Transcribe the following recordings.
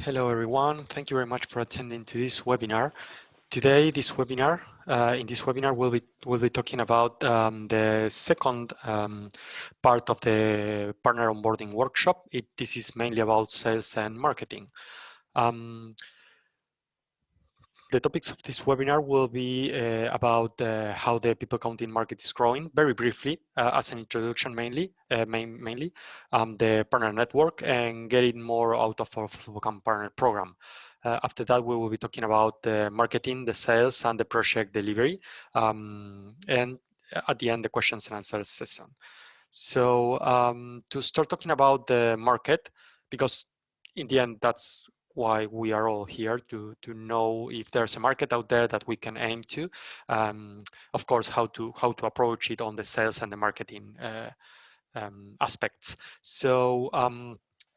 Hello everyone, thank you very much for attending to this webinar. Today, in this webinar, we'll be talking about the second part of the partner onboarding workshop. This is mainly about sales and marketing. The topics of this webinar will be about how the people counting market is growing, very briefly, as an introduction mainly, the partner network and getting more out of our FootfallCam partner program. After that, we will be talking about the marketing, the sales, and the project delivery, and at the end, the questions and answers session. So to start talking about the market, because in the end, that's why we are all here, to know if there's a market out there that we can aim to. Of course, how to approach it on the sales and the marketing aspects. So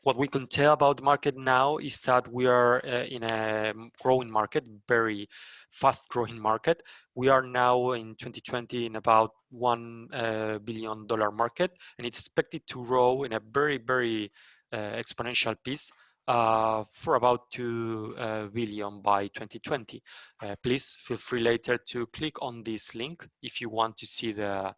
what we can tell about the market now is that we are in a growing market, very fast growing market. We are now in 2020 in about $1 billion market, and it's expected to grow in a very, very exponential pace for about 2 billion by 2020. Please feel free later to click on this link if you want to see the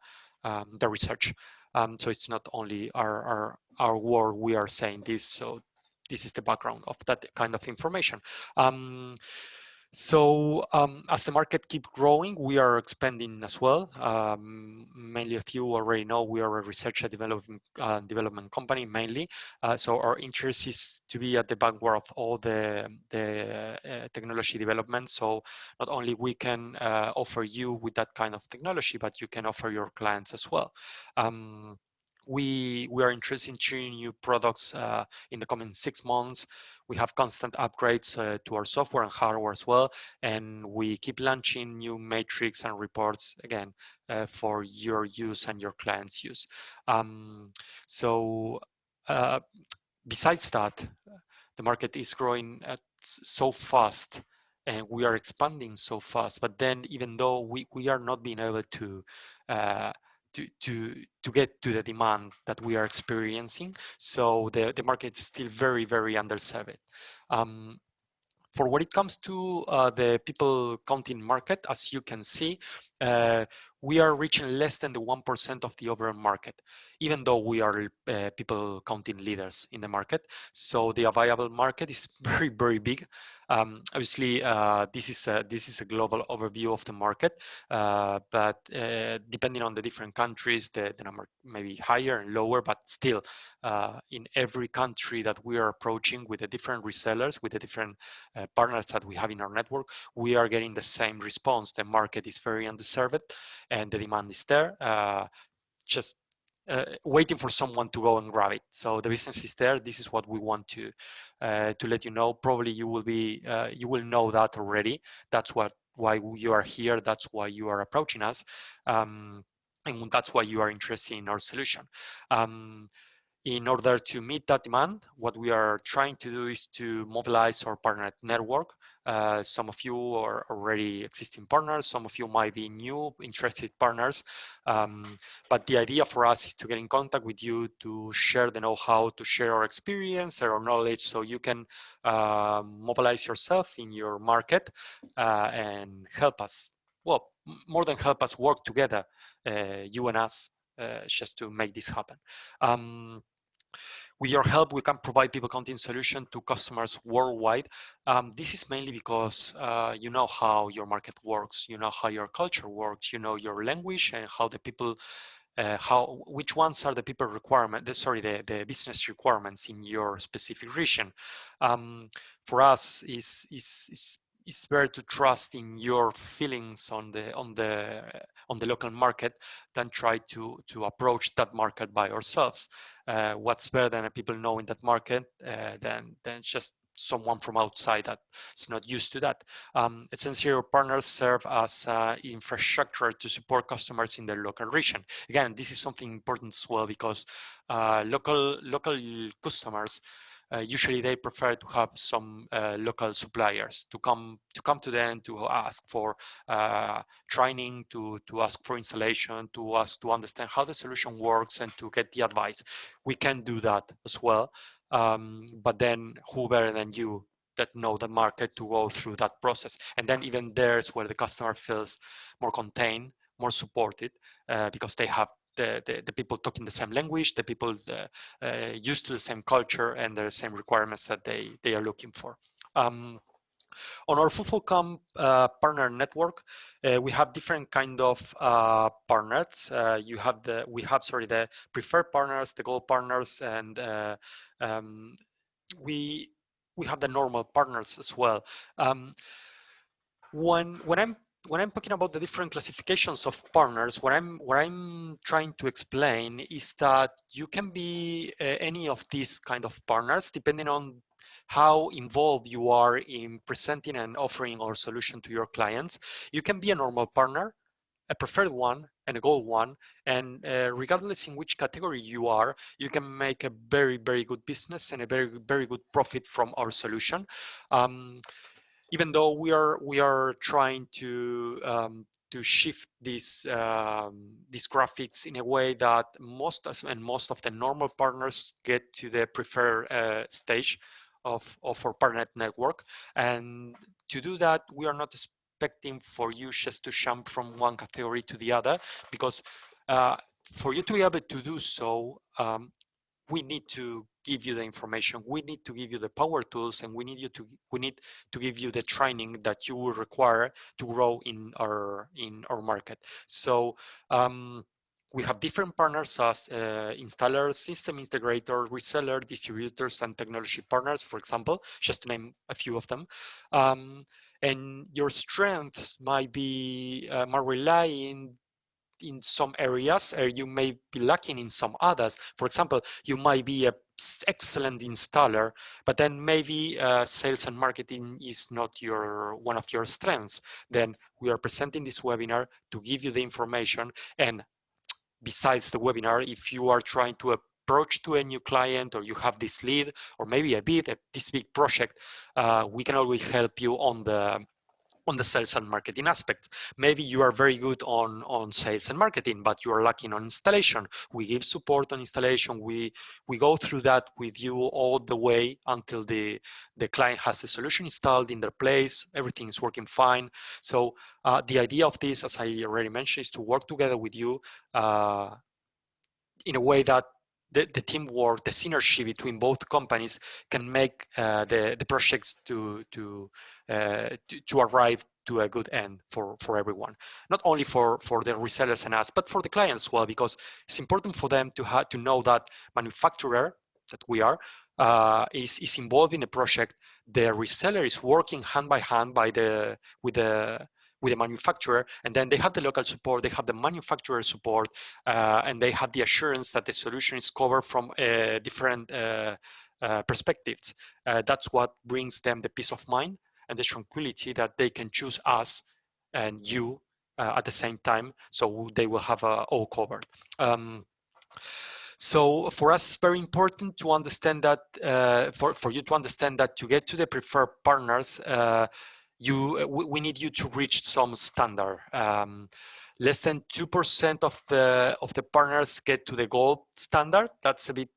research. So it's not only our word, we are saying this. So this is the background of that kind of information. As the market keeps growing, we are expanding as well. Mainly, if you already know, we are a research and development company mainly. So our interest is to be at the vanguard of all the technology development. So not only we can offer you with that kind of technology, but you can offer your clients as well. We are interested in sharing new products in the coming 6 months. We have constant upgrades to our software and hardware as well, and we keep launching new metrics and reports again for your use and your clients' use. Besides that, the market is growing so fast, and we are expanding so fast. But then, even though we are not being able to get to the demand that we are experiencing, so the market is still very, very underserved. For what it comes to the people counting market, as you can see, we are reaching less than the 1% of the overall market, even though we are people counting leaders in the market. So the available market is very, very big. Obviously, this is a global overview of the market, but depending on the different countries, the number may be higher and lower, but still, in every country that we are approaching with the different resellers, with the different partners that we have in our network, we are getting the same response. The market is very underserved, and the demand is there, just waiting for someone to go and grab it. So the business is there. This is what we want to let you know. Probably you will know that already. That's why you are here. That's why you are approaching us, and that's why you are interested in our solution. In order to meet that demand, what we are trying to do is to mobilize our partner network. Some of you are already existing partners. Some of you might be new, interested partners. But the idea for us is to get in contact with you, to share the know-how, to share our experience, our knowledge, so you can mobilize yourself in your market and help us. Well, more than help us, work together, you and us, just to make this happen. With your help, we can provide people counting solution to customers worldwide. This is mainly because you know how your market works, you know how your culture works, you know your language and how the people, which ones are the people the business requirements in your specific region. For us, it's better to trust in your feelings on the local market than try to approach that market by ourselves. What's better than people knowing that market than just someone from outside that's not used to that. Essentially, our partners serve as infrastructure to support customers in their local region. Again, this is something important as well, because local customers, usually they prefer to have some local suppliers to come to them, to ask for training, to ask for installation, to ask to understand how the solution works and to get the advice. We can do that as well, but then who better than you that know the market to go through that process. And then even there's where the customer feels more contained, more supported, because they have the people talking the same language, the people used to the same culture and the same requirements that they are looking for. On our FootfallCam partner network, we have different kind of partners. The preferred partners, the gold partners, and we have the normal partners as well. When I'm talking about the different classifications of partners, what I'm trying to explain is that you can be any of these kind of partners depending on how involved you are in presenting and offering our solution to your clients. You can be a normal partner, a preferred one, and a gold one, and regardless in which category you are, you can make a very, very good business and a very, very good profit from our solution. Even though we are trying to shift these graphics in a way that most of the normal partners get to the preferred stage of our partner network. And to do that, we are not expecting for you just to jump from one category to the other, because for you to be able to do so, we need to give you the information, we need to give you the power tools, and we need to give you the training that you will require to grow in our market. So we have different partners as installers, system integrators, resellers, distributors, and technology partners, for example, just to name a few of them. And your strengths might rely in some areas, or you may be lacking in some others. For example, you might be an excellent installer, but then maybe sales and marketing is not one of your strengths. Then we are presenting this webinar to give you the information. And besides the webinar, if you are trying to approach to a new client, or you have this lead, or maybe this big project, we can always help you on the sales and marketing aspect. Maybe you are very good on sales and marketing, but you are lacking on installation. We give support on installation. We go through that with you all the way until the client has the solution installed in their place. Everything is working fine. So the idea of this, as I already mentioned, is to work together with you in a way that the teamwork, the synergy between both companies can make the projects to arrive to a good end for everyone. Not only for the resellers and us, but for the clients as well, because it's important for them to know that manufacturer that we are is involved in the project. The reseller is working hand by hand with the manufacturer, and then they have the local support, they have the manufacturer support, and they have the assurance that the solution is covered from different perspectives. That's what brings them the peace of mind and the tranquility that they can choose us and you at the same time, so they will have all covered. So for us, it's very important to understand that, for you to understand that to get to the preferred partners, we need you to reach some standard. Less than 2% of the partners get to the gold standard. That's a bit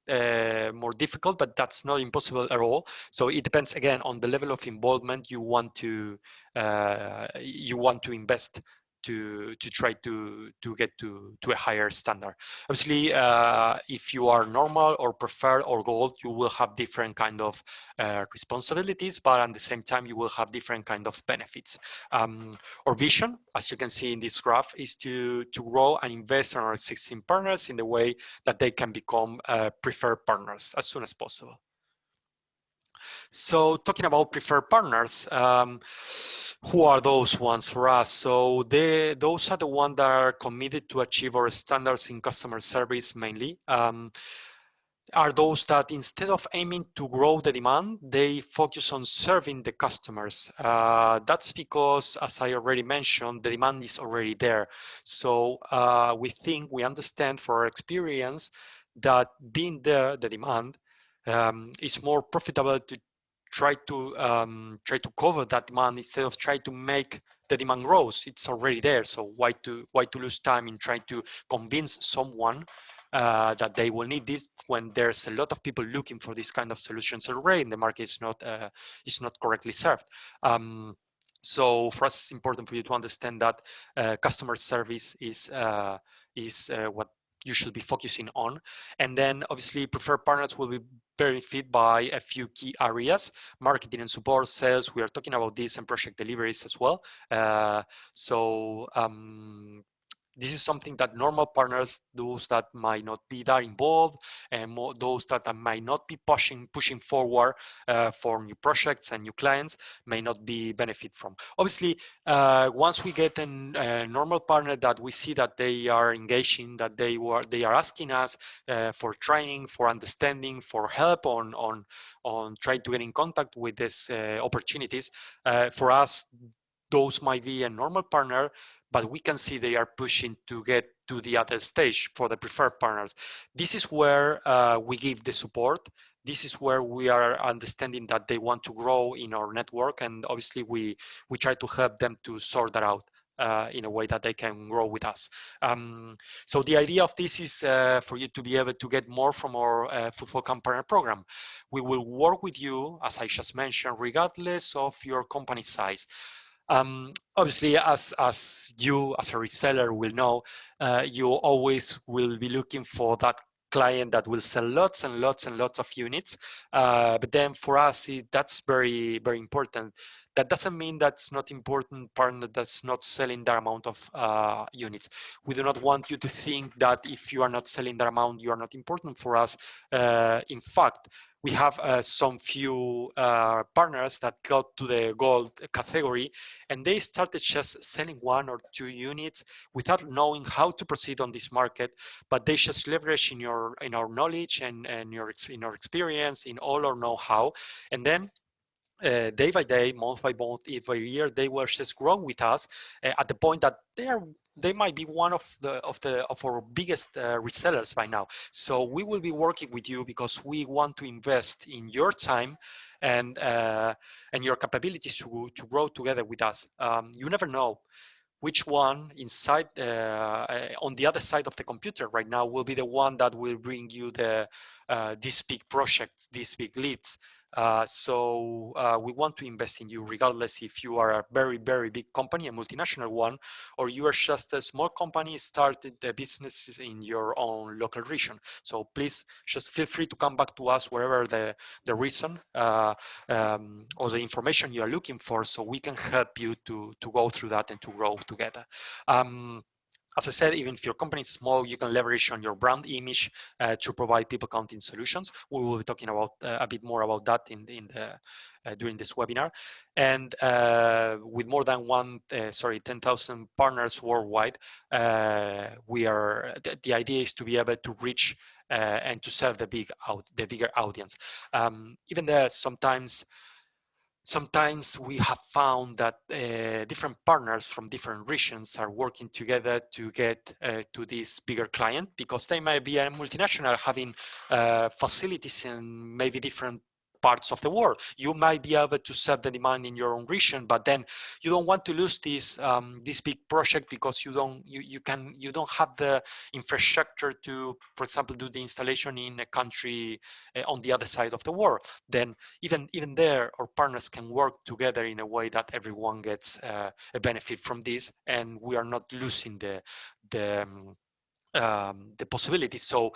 more difficult, but that's not impossible at all. So it depends again on the level of involvement you want to invest to try to get to a higher standard. Obviously, if you are normal or preferred or gold, you will have different kind of responsibilities, but at the same time, you will have different kind of benefits. Our vision, as you can see in this graph, is to grow and invest in our existing partners in the way that they can become preferred partners as soon as possible. So talking about preferred partners, who are those ones for us? So those are the ones that are committed to achieve our standards in customer service mainly. Are those that instead of aiming to grow the demand, they focus on serving the customers. That's because, as I already mentioned, the demand is already there. So we understand for our experience that being there, the demand, is more profitable to try to cover that demand instead of try to make the demand grows. It's already there. So why to lose time in trying to convince someone that they will need this when there's a lot of people looking for this kind of solutions already, and the market is not correctly served. So for us, it's important for you to understand that customer service is what you should be focusing on. And then obviously preferred partners will be benefit by a few key areas: marketing and support, sales. We are talking about this, and project deliveries as well. This is something that normal partners, those that might not be that involved, and those that might not be pushing forward for new projects and new clients, may not be benefit from. Obviously, once we get a normal partner that we see that they are engaging, that they are asking us for training, for understanding, for help on trying to get in contact with these opportunities, for us, those might be a normal partner, but we can see they are pushing to get to the other stage for the preferred partners. This is where we give the support. This is where we are understanding that they want to grow in our network, and obviously we try to help them to sort that out in a way that they can grow with us. So the idea of this is for you to be able to get more from our FootfallCam partner program. We will work with you, as I just mentioned, regardless of your company size. Obviously, as you as a reseller will know, you always will be looking for that client that will sell lots and lots and lots of units. But then for us, that's very, very important. That doesn't mean that's not important partner that's not selling that amount of units. We do not want you to think that if you are not selling that amount, you are not important for us. In fact, we have some few partners that got to the gold category, and they started just selling 1 or 2 units without knowing how to proceed on this market, but they just leverage in our knowledge and in our experience, in all our know-how, and then day by day, month by month, every year, they were just growing with us at the point that they might be one of our biggest resellers by now. So we will be working with you because we want to invest in your time and your capabilities to grow together with us. You never know which one inside on the other side of the computer right now will be the one that will bring you these big projects, these big leads. So we want to invest in you regardless if you are a very, very big company, a multinational one, or you are just a small company started a business in your own local region. So please just feel free to come back to us wherever the reason or the information you are looking for, so we can help you to go through that and to grow together. As I said, even if your company is small, you can leverage on your brand image to provide people counting solutions. We will be talking about a bit more about that during this webinar. And with more than 10,000 partners worldwide, the idea is to be able to reach and to serve the bigger audience. Even there, sometimes we have found that different partners from different regions are working together to get to this bigger client, because they might be a multinational having facilities in maybe different parts of the world. You might be able to serve the demand in your own region, but then you don't want to lose this big project because you don't have the infrastructure to, for example, do the installation in a country on the other side of the world. Then even there, our partners can work together in a way that everyone gets a benefit from this, and we are not losing the possibility. So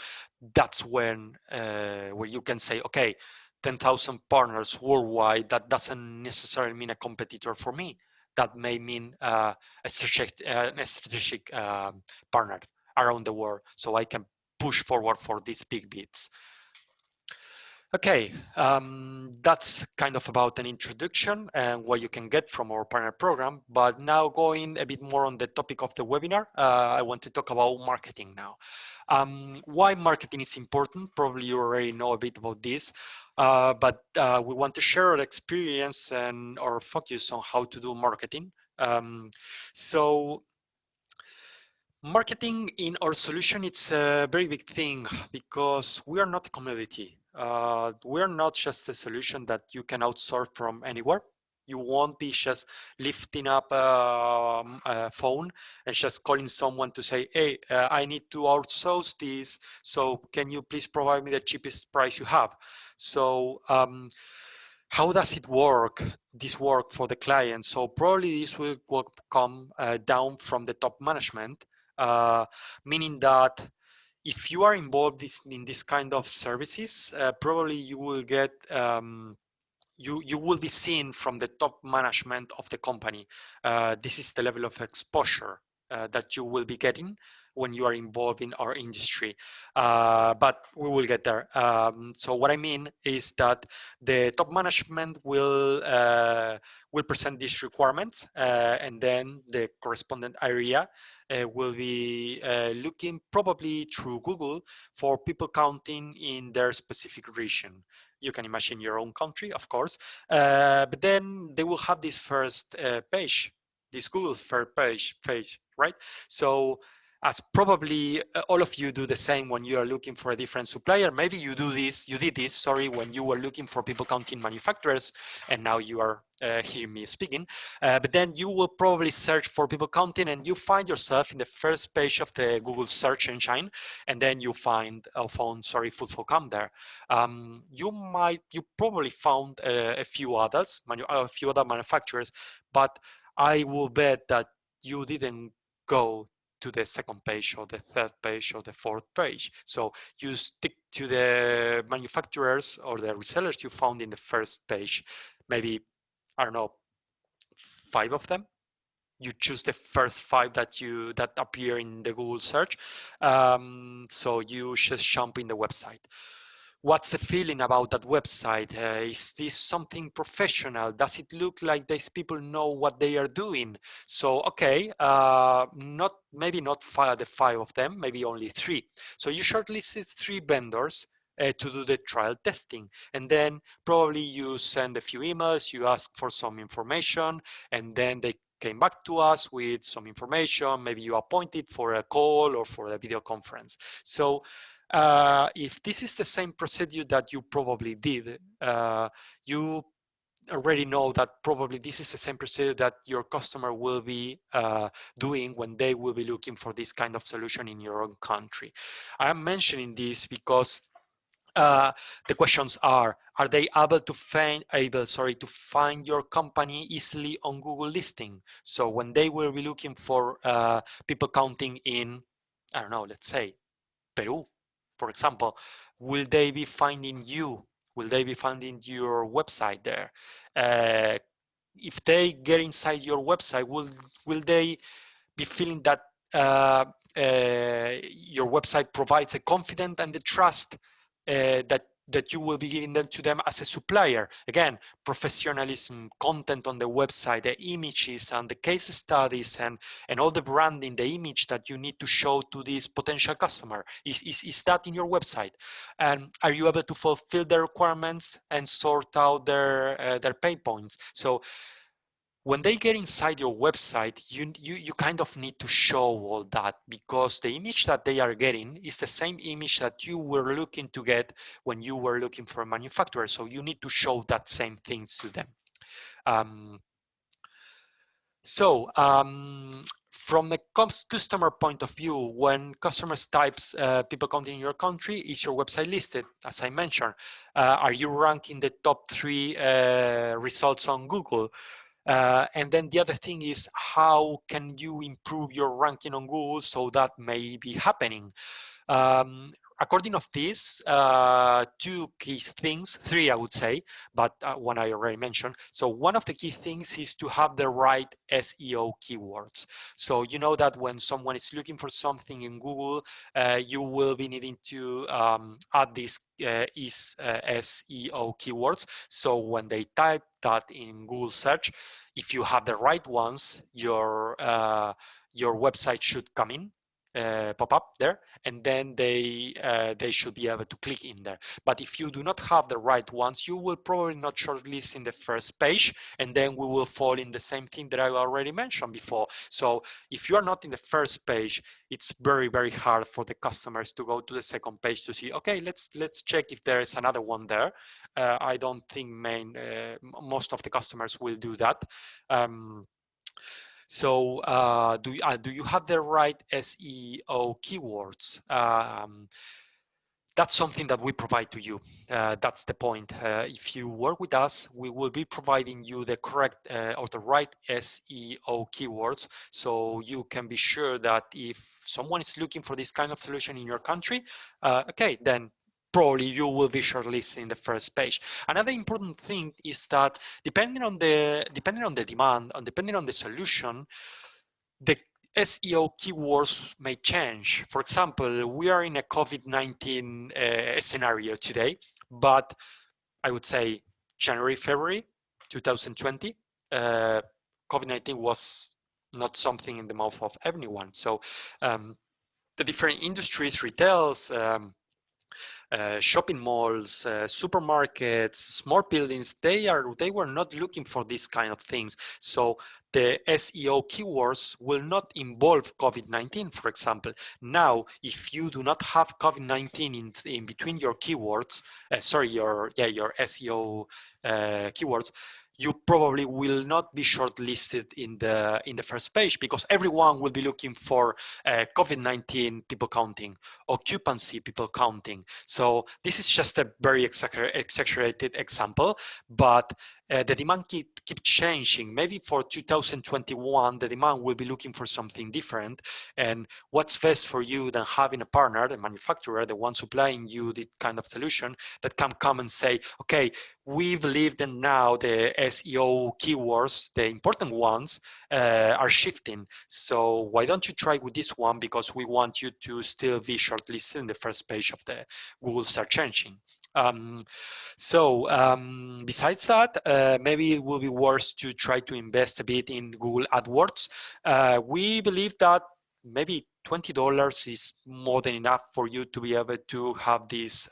that's when where you can say, okay, 10,000 partners worldwide, that doesn't necessarily mean a competitor for me. That may mean a strategic partner around the world, so I can push forward for these big bids. Okay, that's kind of about an introduction and what you can get from our partner program. But now going a bit more on the topic of the webinar, I want to talk about marketing now. Why marketing is important? Probably you already know a bit about this, but we want to share our experience and our focus on how to do marketing. So marketing in our solution, it's a very big thing because we are not a commodity. We are not just a solution that you can outsource from anywhere. You won't be just lifting up a phone and just calling someone to say, hey, I need to outsource this, so can you please provide me the cheapest price you have? So how does it work, this work for the client? So probably this will come down from the top management, meaning that if you are involved in this kind of services, probably you will get you will be seen from the top management of the company. This is the level of exposure that you will be getting when you are involved in our industry. But we will get there. So what I mean is that the top management will present these requirements, and then the correspondent area will be looking probably through Google for people counting in their specific region. You can imagine your own country, of course, but then they will have this first page, this Google first page, right? So as probably all of you do the same when you are looking for a different supplier. Maybe you did this, sorry, when you were looking for people counting manufacturers, and now you are hearing me speaking. But then you will probably search for people counting, and you find yourself in the first page of the Google search engine, and then you found FootfallCam there. You probably found a few other manufacturers, but I will bet that you didn't go to the second page or the third page or the fourth page. So you stick to the manufacturers or the resellers you found in the first page. Maybe, I don't know, 5 of them. You choose the first 5 that appear in the Google search. So you just jump in the website. What's the feeling about that website? Is this something professional? Does it look like these people know what they are doing? So, okay, maybe not the 5 of them, maybe only 3. So you shortlisted 3 vendors to do the trial testing. And then probably you send a few emails, you ask for some information, and then they came back to us with some information. Maybe you appointed for a call or for a video conference. So if this is the same procedure that you probably did, you already know that probably this is the same procedure that your customer will be doing when they will be looking for this kind of solution in your own country. I'm mentioning this because the questions are they able to find your company easily on Google listing? So when they will be looking for people counting in, I don't know, let's say Peru, for example, will they be finding you? Will they be finding your website there? If they get inside your website, will they be feeling that your website provides a confidence and the trust that you will be giving them to them as a supplier? Again, professionalism, content on the website, the images and the case studies and all the branding, the image that you need to show to this potential customer. Is that in your website? And are you able to fulfill the requirements and sort out their pain points? So when they get inside your website, you kind of need to show all that, because the image that they are getting is the same image that you were looking to get when you were looking for a manufacturer. So you need to show that same things to them. From the customer point of view, when customers types people counting in your country, is your website listed? As I mentioned, are you ranking the top 3 results on Google? And then the other thing is, how can you improve your ranking on Google so that may be happening? According of this, 2 key things, 3 I would say, but one I already mentioned. So one of the key things is to have the right SEO keywords. So you know that when someone is looking for something in Google, you will be needing to add these SEO keywords. So when they type that in Google search, if you have the right ones, your website should come in. pop up there, and then they should be able to click in there. But if you do not have the right ones, you will probably not shortlist in the first page, and then we will fall in the same thing that I already mentioned before. So if you are not in the first page, it's very, very hard for the customers to go to the second page to see, okay, let's check if there is another one there. I don't think most of the customers will do that. So do you have the right SEO keywords? That's something that we provide to you. That's the point. If you work with us, we will be providing you the correct or the right SEO keywords, so you can be sure that if someone is looking for this kind of solution in your country, okay, then probably you will be shortlisted in the first page. Another important thing is that depending on the demand and depending on the solution, the SEO keywords may change. For example, we are in a COVID-19 scenario today, but I would say January, February 2020, COVID-19 was not something in the mouth of everyone. So the different industries, retails, shopping malls, supermarkets, smart buildings, they were not looking for these kind of things. So the SEO keywords will not involve COVID-19, for example. Now, if you do not have COVID-19 in between your keywords, your SEO keywords, you probably will not be shortlisted in the first page, because everyone will be looking for COVID-19 people counting, occupancy people counting. So this is just a very exaggerated example, but the demand keep changing. Maybe for 2021, the demand will be looking for something different. And what's best for you than having a partner, the manufacturer, the one supplying you the kind of solution, that can come and say, okay, we believe that now the SEO keywords, the important ones, are shifting. So why don't you try with this one, because we want you to still be shortlisted in the first page of the Google search engine. Besides that, maybe it will be worth to try to invest a bit in Google Adwords. We believe that maybe $20 is more than enough for you to be able to have this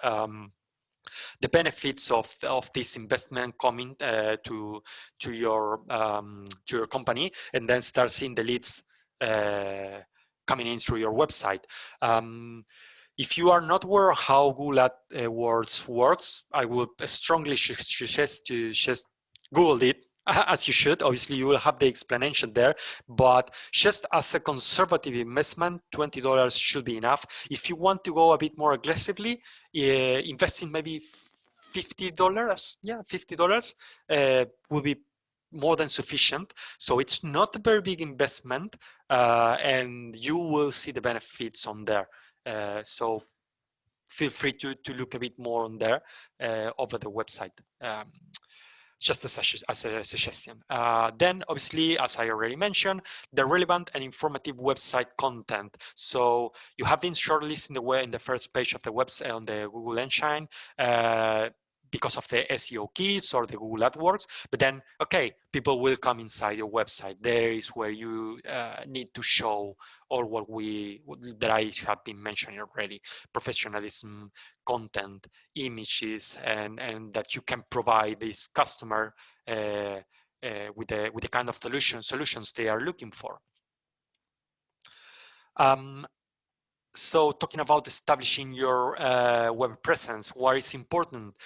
the benefits of this investment coming to your company, and then start seeing the leads coming in through your website. If you are not aware how Google AdWords works, I would strongly suggest to just Google it, as you should. Obviously, you will have the explanation there, but just as a conservative investment, $20 should be enough. If you want to go a bit more aggressively, investing maybe $50, $50 will be more than sufficient. So it's not a very big investment, and you will see the benefits on there. So feel free to look a bit more on there over the website. Just as a suggestion. Then, obviously, as I already mentioned, the relevant and informative website content. So you have been shortlisted in the first page of the website on the Google Engine because of the SEO keys or the Google AdWords, but then, okay, people will come inside your website. There is where you need to show all that I have been mentioning already: professionalism, content, images, and that you can provide this customer with the kind of solutions they are looking for. So talking about establishing your web presence, what is important?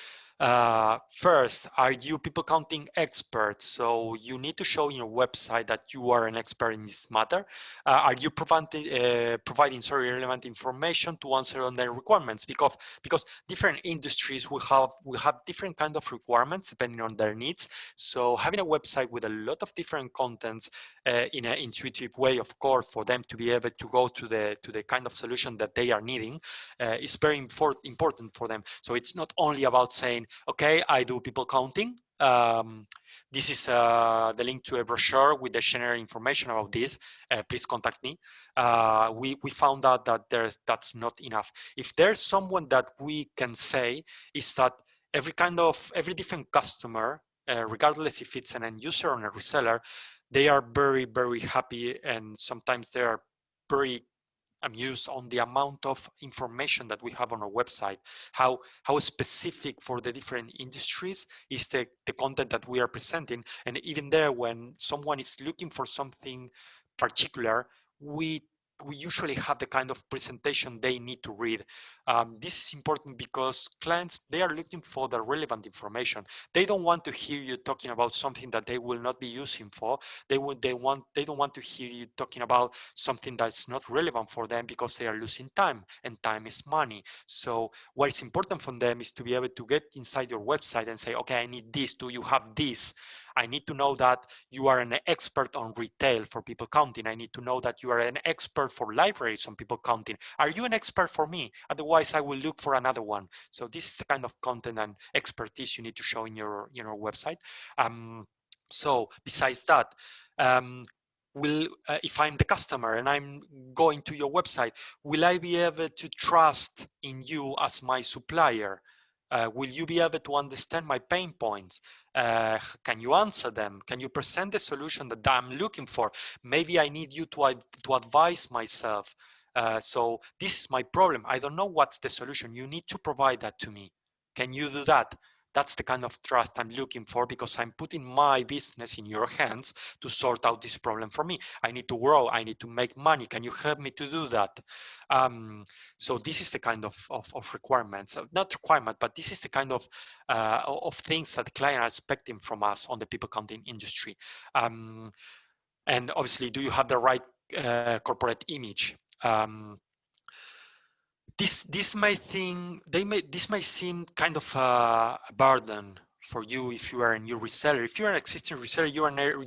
First, are you people counting experts? So you need to show in your website that you are an expert in this matter. Are you providing relevant information to answer on their requirements? Because different industries will have different kind of requirements depending on their needs. So having a website with a lot of different contents in an intuitive way, of course, for them to be able to go to the kind of solution that they are needing is very important for them. So it's not only about saying, okay, I do people counting. This is the link to a brochure with the general information about this. Please contact me. We found out that that's not enough. If there's someone that we can say, is that every different customer, regardless if it's an end user or a reseller, they are very, very happy, and sometimes they are very amused on the amount of information that we have on our website, how specific for the different industries is the content that we are presenting. And even there, when someone is looking for something particular, we usually have the kind of presentation they need to read. This is important because clients, they are looking for the relevant information. They don't want to hear you talking about something that they will not be using for. They don't want to hear you talking about something that's not relevant for them, because they are losing time, and time is money. So what is important for them is to be able to get inside your website and say, okay, I need this. Do you have this? I need to know that you are an expert on retail for people counting. I need to know that you are an expert for libraries on people counting. Are you an expert for me? Otherwise, I will look for another one. So this is the kind of content and expertise you need to show in your website. So besides that, if I'm the customer and I'm going to your website, will I be able to trust in you as my supplier? Will you be able to understand my pain points? Can you answer them? Can you present the solution that I'm looking for? Maybe I need you to advise myself. So this is my problem. I don't know what's the solution. You need to provide that to me. Can you do that? That's the kind of trust I'm looking for, because I'm putting my business in your hands to sort out this problem for me. I need to grow. I need to make money. Can you help me to do that? So this is the kind of requirements, not requirement, but this is the kind of things that the client are expecting from us on the people counting industry. And obviously, do you have the right corporate image? This might seem kind of a burden for you if you are a new reseller. If you're an existing reseller, you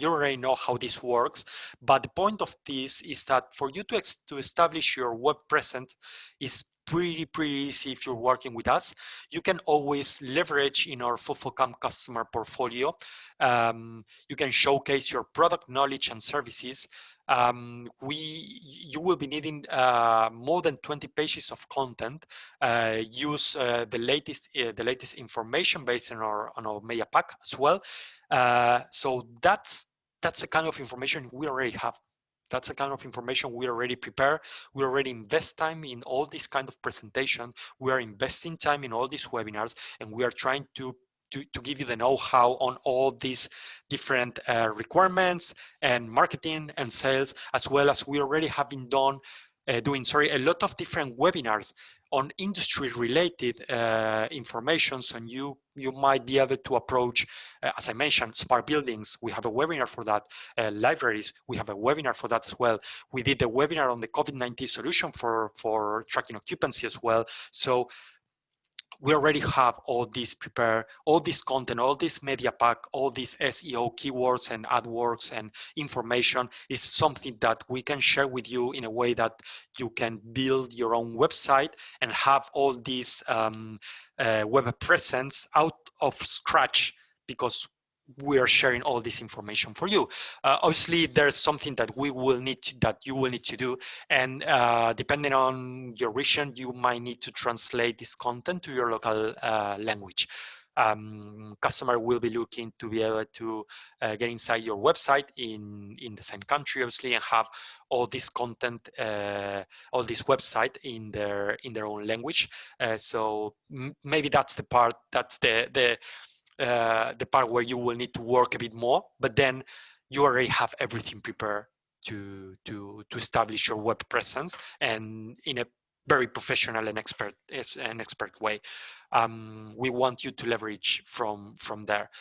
already know how this works. But the point of this is that for you to establish your web presence is pretty easy if you're working with us. You can always leverage in our FootfallCam customer portfolio. You can showcase your product knowledge and services. You will be needing more than 20 pages of content. Use the latest information based on our media pack as well. So that's the kind of information we already have. That's the kind of information we already prepare. We already invest time in all this kind of presentation. We are investing time in all these webinars, and we are trying to give you the know-how on all these different requirements and marketing and sales, as well as we already have been doing a lot of different webinars on industry-related information. So you might be able to approach, as I mentioned, smart buildings. We have a webinar for that. Libraries, we have a webinar for that as well. We did a webinar on the COVID-19 solution for tracking occupancy as well. So we already have all this prepared, all this content, all this media pack, all these SEO keywords and AdWords and information is something that we can share with you in a way that you can build your own website and have all this web presence out of scratch, because we are sharing all this information for you. Obviously, there's something that you will need to do, and depending on your region, you might need to translate this content to your local language. Customer will be looking to be able to get inside your website in the same country, obviously, and have all this content, all this website in their own language. So maybe that's the part. That's the part where you will need to work a bit more, but then you already have everything prepared to establish your web presence, and in a very professional and expert way. We want you to leverage from there.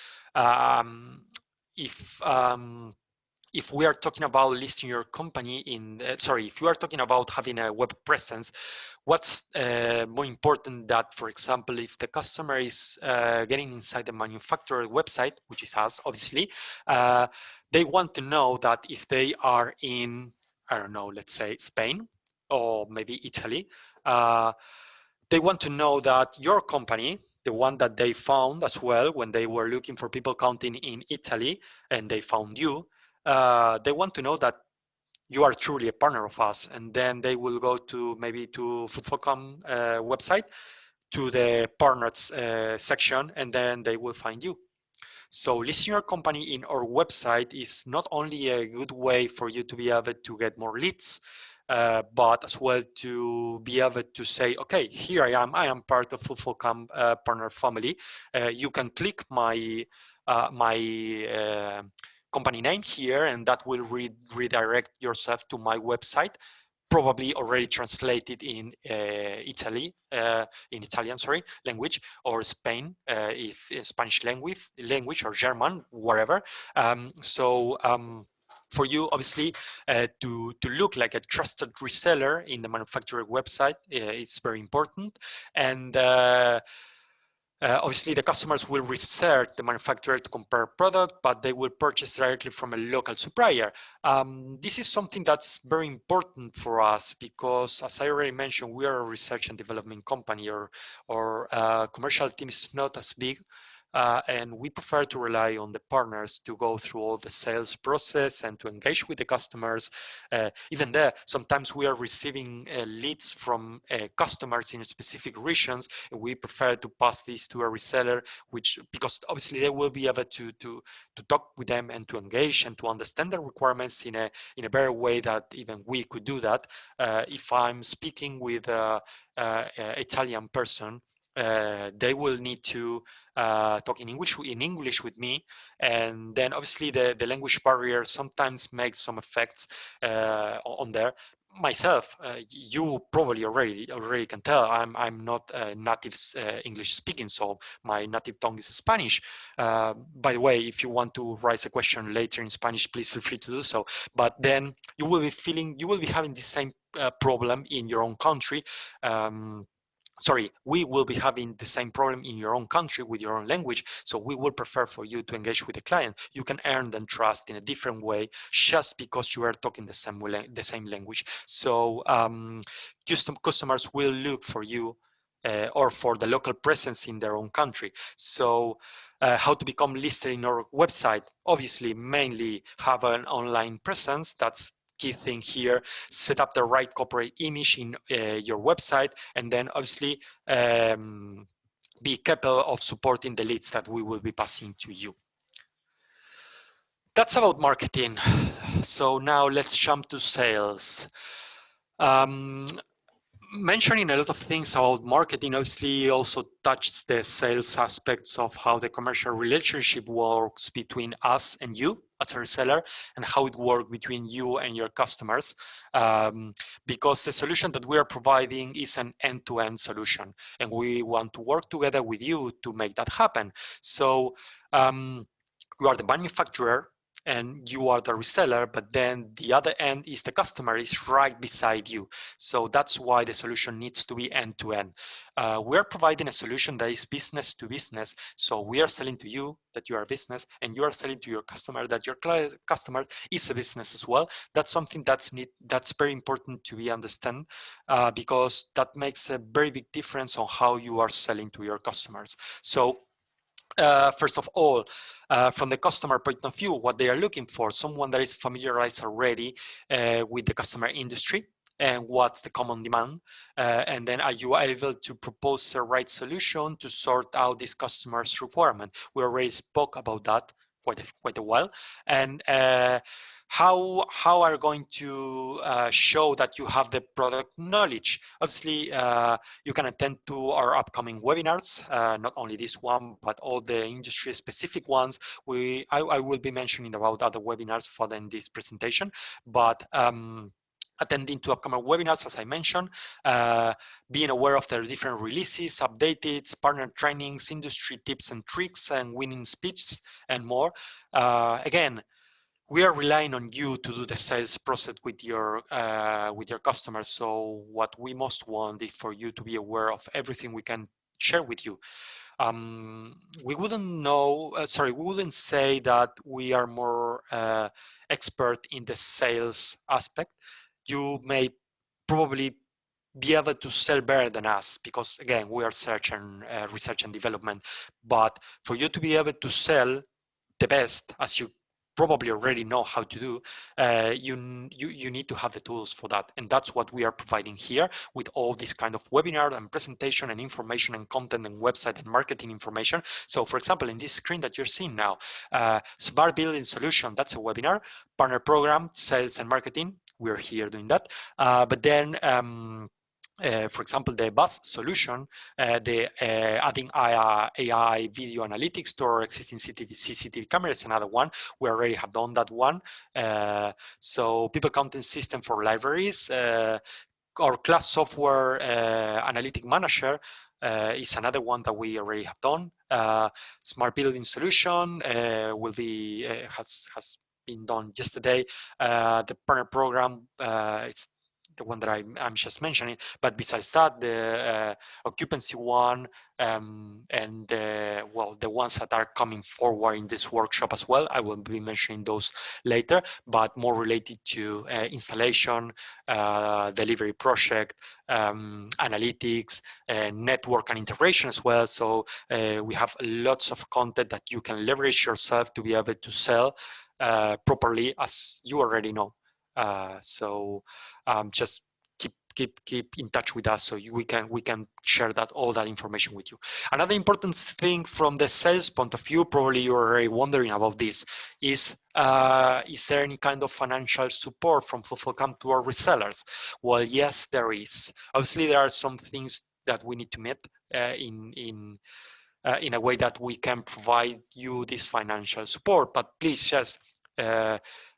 If we are talking about listing your company if you are talking about having a web presence, what's more important that, for example, if the customer is getting inside the manufacturer website, which is us, obviously, they want to know that if they are in, I don't know, let's say Spain or maybe Italy, they want to know that your company, the one that they found as well when they were looking for people counting in Italy and they found you, they want to know that you are truly a partner of us. And then they will go to maybe to FootfallCam website, to the partners section, and then they will find you. So listing your company in our website is not only a good way for you to be able to get more leads, but as well to be able to say, okay, here I am part of FootfallCam partner family. You can click my company name here, and that will redirect yourself to my website, probably already translated in Italian, sorry, language, or Spain, if Spanish language or German, whatever. For you, obviously, to look like a trusted reseller in the manufacturer website, it's very important. And obviously, the customers will research the manufacturer to compare product, but they will purchase directly from a local supplier. This is something that's very important for us because, as I already mentioned, we are a research and development company, or commercial team is not as big. And we prefer to rely on the partners to go through all the sales process and to engage with the customers. Even there, sometimes we are receiving leads from customers in specific regions, and we prefer to pass this to a reseller, because obviously they will be able to talk with them and to engage and to understand the requirements in a better way that even we could do that. If I'm speaking with an Italian person, they will need to talk in English with me, and then obviously the language barrier sometimes makes some effects on there. Myself, you probably already can tell I'm not native English speaking, so my native tongue is Spanish. By the way, if you want to raise a question later in Spanish, please feel free to do so. But then you will be having the same problem in your own country. Sorry, we will be having the same problem in your own country with your own language. So we will prefer for you to engage with the client. You can earn them trust in a different way just because you are talking the same language. So customers will look for you or for the local presence in their own country. So how to become listed in our website? Obviously, mainly have an online presence. That's key thing here. Set up the right corporate image in your website, and then obviously be capable of supporting the leads that we will be passing to you. That's about marketing. So now let's jump to sales. Mentioning a lot of things about marketing obviously also touches the sales aspects of how the commercial relationship works between us and you as a reseller, and how it works between you and your customers, because the solution that we are providing is an end-to-end solution, and we want to work together with you to make that happen. So you are the manufacturer and you are the reseller, but then the other end is the customer, is right beside you. So that's why the solution needs to be end-to-end. We're providing a solution that is business to business. So we are selling to you that you are a business, and you are selling to your customer that your customer is a business as well. That's something that's very important to be understand, because that makes a very big difference on how you are selling to your customers. So first of all, from the customer point of view, what they are looking for, someone that is familiarized already with the customer industry and what's the common demand, and then are you able to propose the right solution to sort out this customer's requirement? We already spoke about that quite a while. And how are you going to show that you have the product knowledge? Obviously, you can attend to our upcoming webinars, not only this one, but all the industry specific ones. I will be mentioning about other webinars further in this presentation, but attending to upcoming webinars, as I mentioned, being aware of the different releases, updates, partner trainings, industry tips and tricks, and winning speeches, and more. Again, we are relying on you to do the sales process with your customers. So what we most want is for you to be aware of everything we can share with you. We wouldn't say that we are more expert in the sales aspect. You may probably be able to sell better than us, because again, we are research and development. But for you to be able to sell the best, as you probably already know how to do, you need to have the tools for that, and that's what we are providing here with all this kind of webinar and presentation and information and content and website and marketing information. So for example, in this screen that you're seeing now, Smart Building Solution, that's a webinar. Partner Program, Sales and Marketing, we're here doing that. But then, for example, the bus solution, adding AI video analytics to our existing CCTV cameras, another one. We already have done that one. So people content system for libraries, our class software analytic manager is another one that we already have done. Smart building solution will be has been done yesterday. The partner program, it's the one that I'm just mentioning. But besides that, the occupancy one, and well, the ones that are coming forward in this workshop as well. I will be mentioning those later, but more related to installation, delivery project, analytics, network and integration as well. So we have lots of content that you can leverage yourself to be able to sell properly, as you already know. So just keep in touch with us, so we can share all that information with you. Another important thing from the sales point of view, probably you're already wondering about this, is there any kind of financial support from FootfallCam to our resellers? Well, yes, there is. Obviously, there are some things that we need to meet in a way that we can provide you this financial support, but please just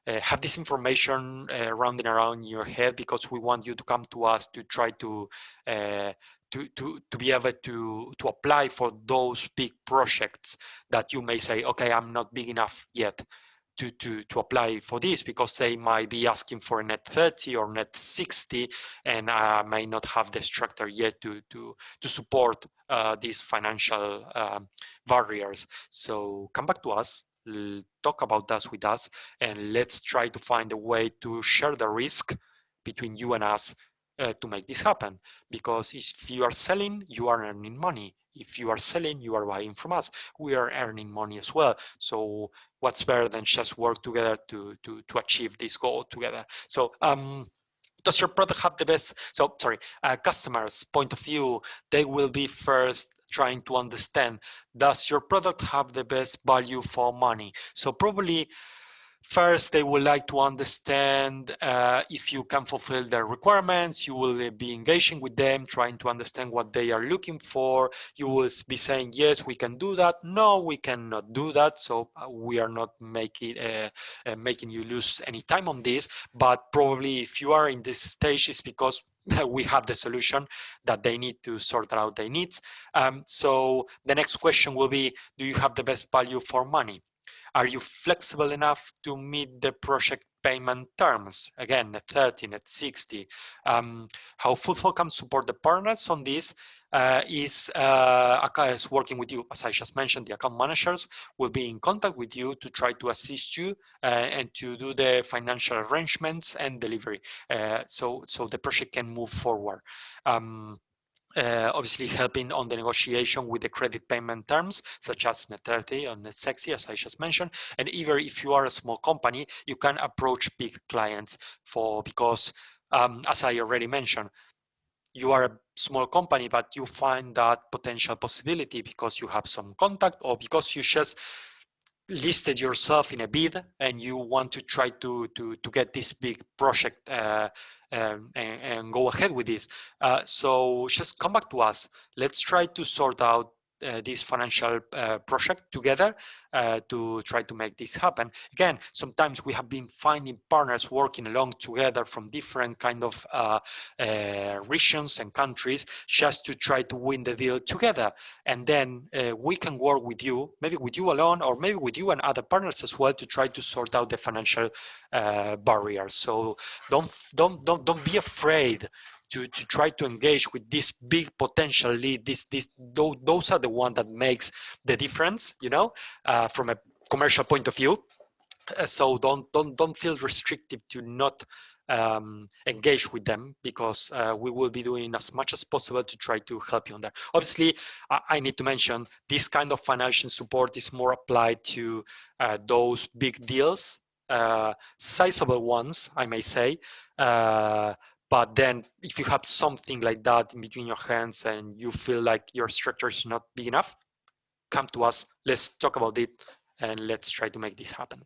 have this information rounding around your head, because we want you to come to us to try to be able to apply for those big projects that you may say, okay, I'm not big enough yet to apply for this, because they might be asking for a net 30 or net 60, and I may not have the structure yet to support these financial barriers. So come back to us, talk about that with us, and let's try to find a way to share the risk between you and us to make this happen. Because if you are selling, you are earning money. If you are selling, you are buying from us. We are earning money as well. So what's better than just work together to achieve this goal together? So does your product have the best? So sorry, customers' point of view, they will be first trying to understand, does your product have the best value for money? So probably first, they would like to understand if you can fulfill their requirements. You will be engaging with them, trying to understand what they are looking for. You will be saying, yes, we can do that. No, we cannot do that. So we are not making you lose any time on this. But probably if you are in this stage, it's because we have the solution that they need to sort out their needs. So the next question will be, do you have the best value for money? Are you flexible enough to meet the project payment terms? Again, net 30, net 60. How FootfallCam support the partners on this is working with you. As I just mentioned, the account managers will be in contact with you to try to assist you and to do the financial arrangements and delivery, so the project can move forward. Obviously helping on the negotiation with the credit payment terms, such as net 30 or net 60, as I just mentioned. And even if you are a small company, you can approach big clients because as I already mentioned, you are a small company, but you find that potential possibility because you have some contact, or because you just listed yourself in a bid and you want to try to get this big project and go ahead with this. So just come back to us. Let's try to sort out this financial project together to try to make this happen. Again, sometimes we have been finding partners working along together from different kind of regions and countries, just to try to win the deal together. And then we can work with you, maybe with you alone, or maybe with you and other partners as well, to try to sort out the financial barriers. So don't be afraid to try to engage with this big potential lead. Those are the one that makes the difference, from a commercial point of view. So don't feel restrictive to not engage with them, because we will be doing as much as possible to try to help you on that. Obviously, I need to mention this kind of financial support is more applied to those big deals, sizable ones, I may say. But then if you have something like that in between your hands and you feel like your structure is not big enough, come to us, let's talk about it, and let's try to make this happen.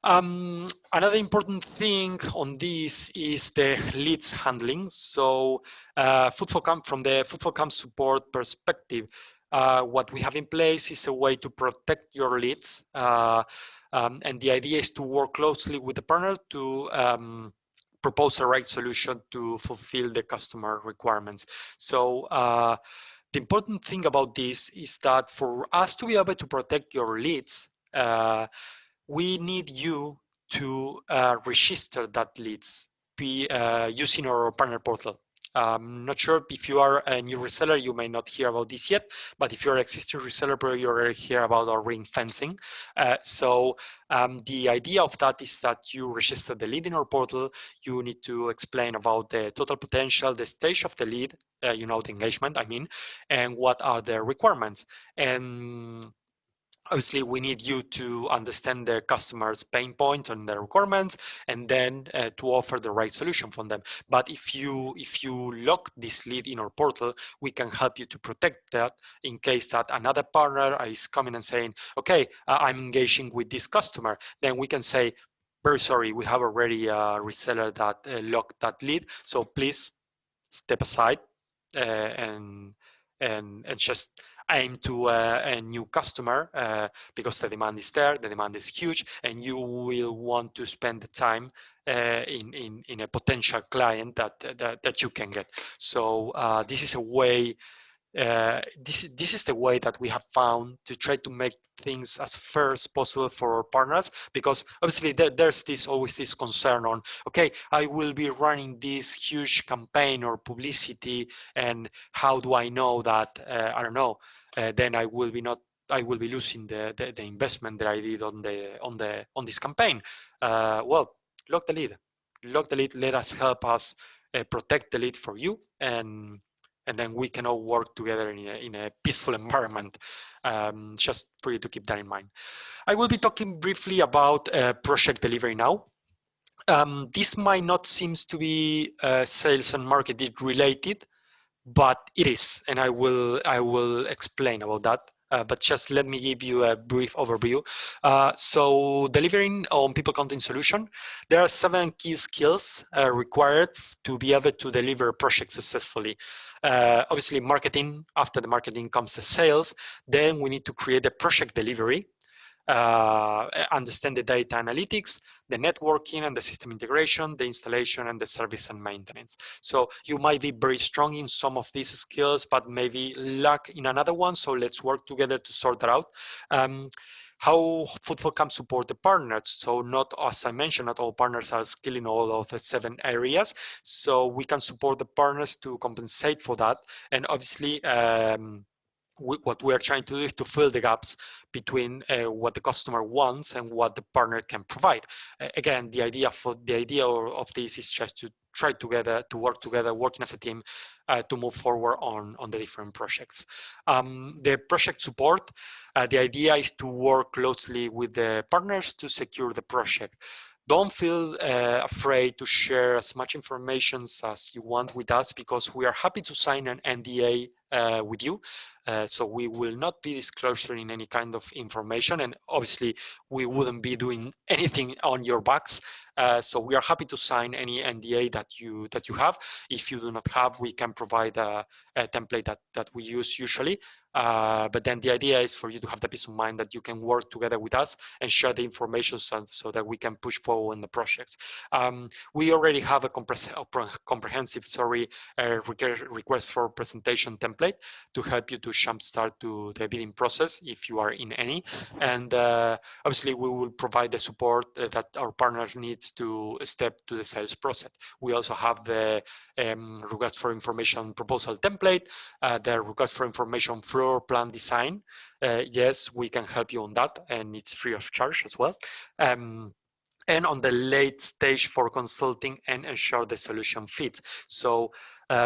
Another important thing on this is the leads handling. So FootfallCam, from the FootfallCam support perspective, what we have in place is a way to protect your leads. And the idea is to work closely with the partner to propose a right solution to fulfill the customer requirements. So the important thing about this is that for us to be able to protect your leads, we need you to register that leads using our partner portal. I'm not sure if you are a new reseller, you may not hear about this yet, but if you're an existing reseller, probably you already hear about our ring fencing. So the idea of that is that you register the lead in our portal. You need to explain about the total potential, the stage of the lead, the engagement, I mean, and what are the requirements. And obviously, we need you to understand the customer's pain points and their requirements, and then to offer the right solution for them. But if you lock this lead in our portal, we can help you to protect that in case that another partner is coming and saying, okay, I'm engaging with this customer. Then we can say, very sorry, we have already a reseller that locked that lead, so please step aside and just aim to a new customer because the demand is there, the demand is huge, and you will want to spend the time in a potential client that you can get. So this is a way. This is the way that we have found to try to make things as fair as possible for our partners, because obviously there's always this concern on, okay, I will be running this huge campaign or publicity, and how do I know that I don't know, then I will be losing the investment that I did on this campaign. Well, lock the lead, let us help us protect the lead for you, and then we can all work together in a peaceful environment. Just for you to keep that in mind. I will be talking briefly about project delivery now. This might not seem to be sales and marketing related, but it is, and I will explain about that. But just let me give you a brief overview. So delivering on people content solution, there are 7 key skills required to be able to deliver projects successfully. Obviously, marketing. After the marketing comes the sales. Then we need to create a project delivery. Understand the data analytics, the networking and the system integration, the installation and the service and maintenance. So you might be very strong in some of these skills, but maybe lack in another one. So let's work together to sort that out. How FootfallCam support the partners. So not, as I mentioned, not all partners are skilled in all of the 7 areas. So we can support the partners to compensate for that. And obviously, what we are trying to do is to fill the gaps between what the customer wants and what the partner can provide. Again, the idea of this is just to try together, to work together, working as a team to move forward on the different projects. The project support, the idea is to work closely with the partners to secure the project. Don't feel afraid to share as much information as you want with us, because we are happy to sign an NDA with you. So we will not be disclosing any kind of information, and obviously we wouldn't be doing anything on your backs. So we are happy to sign any NDA that you have. If you do not have, we can provide a template that we use usually. But then the idea is for you to have the peace of mind that you can work together with us and share the information so that we can push forward in the projects. We already have a comprehensive request for presentation template to help you to jumpstart to the bidding process if you are in any. And obviously we will provide the support that our partner needs to step to the sales process. We also have the request for information proposal template, the request for information floor plan design. Yes, we can help you on that, and it's free of charge as well. And on the late stage for consulting and ensure the solution fits. So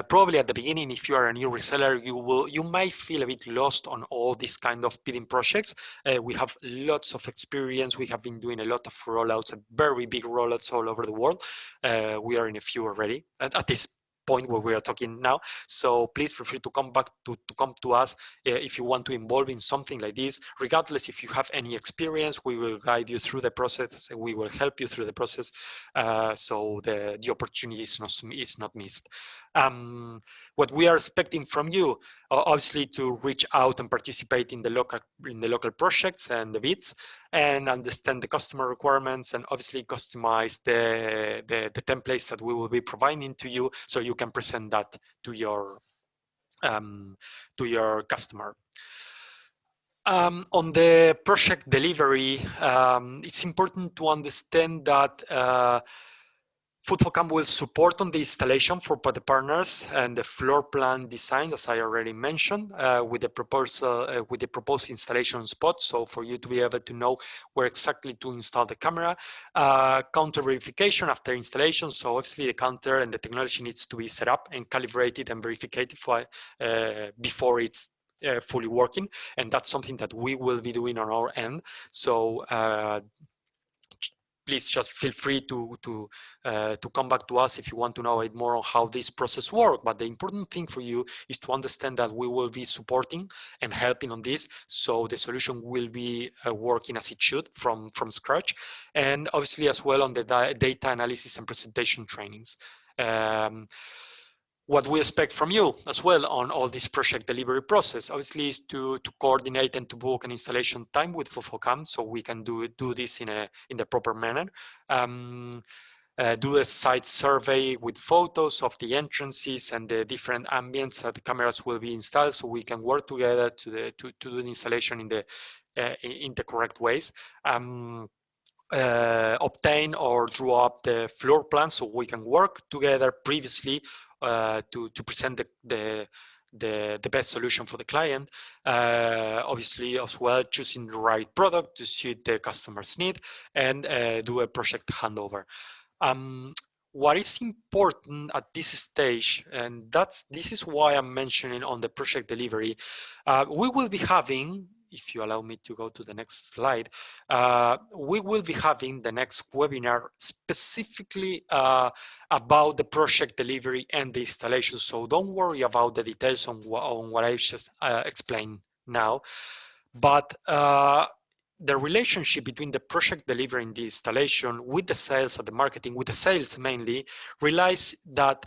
probably at the beginning, if you are a new reseller, you might feel a bit lost on all these kind of bidding projects. We have lots of experience. We have been doing a lot of rollouts, and very big rollouts all over the world. We are in a few already, at least point where we are talking now. So please feel free to come back to come to us if you want to involve in something like this. Regardless if you have any experience, we will guide you through the process. We will help you through the process, so the opportunity is not missed. What we are expecting from you, obviously, to reach out and participate in the local projects and the bids, and understand the customer requirements, and obviously customize the templates that we will be providing to you, so you can present that to your customer. On the project delivery, it's important to understand that FootfallCam will support on the installation for the partners and the floor plan design, as I already mentioned, with the proposed installation spot. So for you to be able to know where exactly to install the camera, counter verification after installation. So obviously the counter and the technology needs to be set up and calibrated and verified before it's fully working, and that's something that we will be doing on our end. So please just feel free to come back to us if you want to know it more on how this process works. But the important thing for you is to understand that we will be supporting and helping on this, so the solution will be working as it should from scratch, and obviously as well on the data analysis and presentation trainings. What we expect from you as well on all this project delivery process, obviously, is to coordinate and to book an installation time with FootfallCam, so we can do this in the proper manner. Do a site survey with photos of the entrances and the different ambience that the cameras will be installed, so we can work together to do the installation in the correct ways. Obtain or draw up the floor plan, so we can work together previously to present the best solution for the client. Obviously, as well, choosing the right product to suit the customer's need, and do a project handover. What is important at this stage, and this is why I'm mentioning on the project delivery, we will be having, if you allow me to go to the next slide, we will be having the next webinar specifically about the project delivery and the installation. So don't worry about the details on what I just explained now. But the relationship between the project delivery and the installation with the sales and the marketing, with the sales mainly, relies that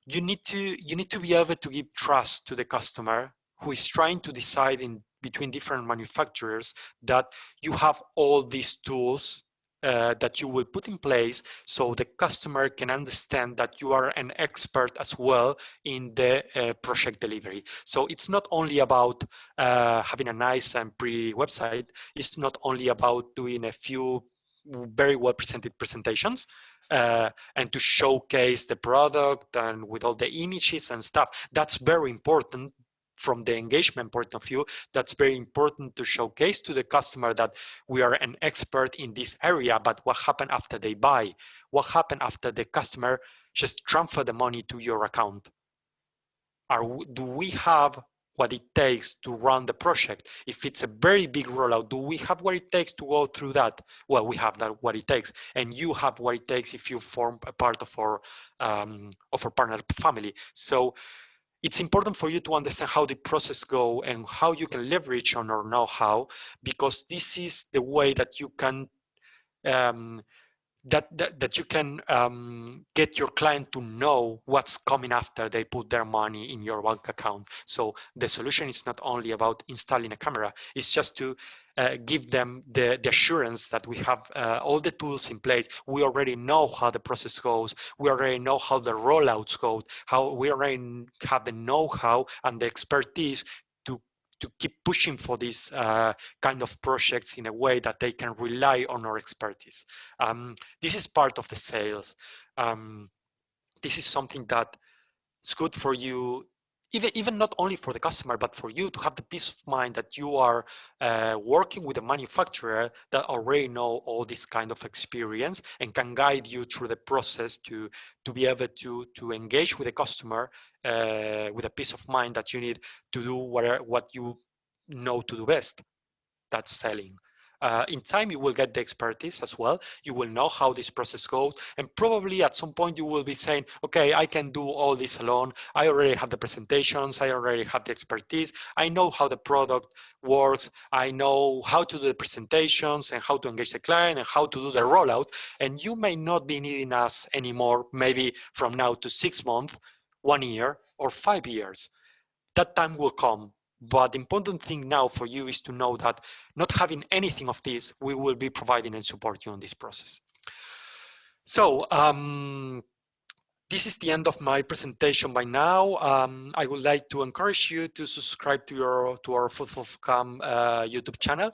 you need to be able to give trust to the customer who is trying to decide in between different manufacturers, that you have all these tools that you will put in place, so the customer can understand that you are an expert as well in the project delivery. So it's not only about having a nice and pretty website. It's not only about doing a few very well presented presentations and to showcase the product and with all the images and stuff. That's very important from the engagement point of view. That's very important to showcase to the customer that we are an expert in this area. But what happened after they buy? What happened after the customer just transfer the money to your account? Do we have what it takes to run the project? If it's a very big rollout, do we have what it takes to go through that? Well, we have that what it takes, and you have what it takes if you form a part of our partner family. So it's important for you to understand how the process go and how you can leverage on our know-how, because this is the way that you can that you can get your client to know what's coming after they put their money in your bank account. So the solution is not only about installing a camera, it's just to give them the assurance that we have all the tools in place. We already know how the process goes. We already know how the rollouts go, how we already have the know-how and the expertise to keep pushing for these kind of projects in a way that they can rely on our expertise. This is part of the sales. This is something that is good for you, even not only for the customer, but for you to have the peace of mind that you are working with a manufacturer that already know all this kind of experience and can guide you through the process to be able to engage with the customer with a peace of mind that you need to do what you know to do best. That's selling. in time, you will get the expertise as well. You will know how this process goes. And probably at some point, you will be saying, okay, I can do all this alone. I already have the presentations. I already have the expertise. I know how the product works. I know how to do the presentations and how to engage the client and how to do the rollout. And you may not be needing us anymore, maybe from now to 6 months, 1 year, or 5 years. That time will come. But the important thing now for you is to know that not having anything of this, we will be providing and support you on this process. So this is the end of my presentation by now. I would like to encourage you to subscribe to our FootfallCam YouTube channel.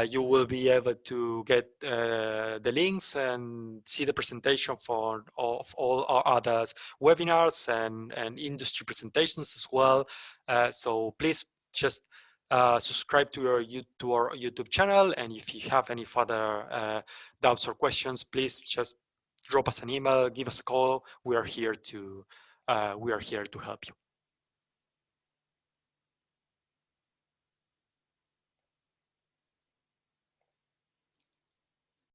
You will be able to get the links and see the presentation of all our other webinars and industry presentations as well. So please just subscribe to our YouTube channel. And if you have any further doubts or questions, please just drop us an email, give us a call. We are here to help you.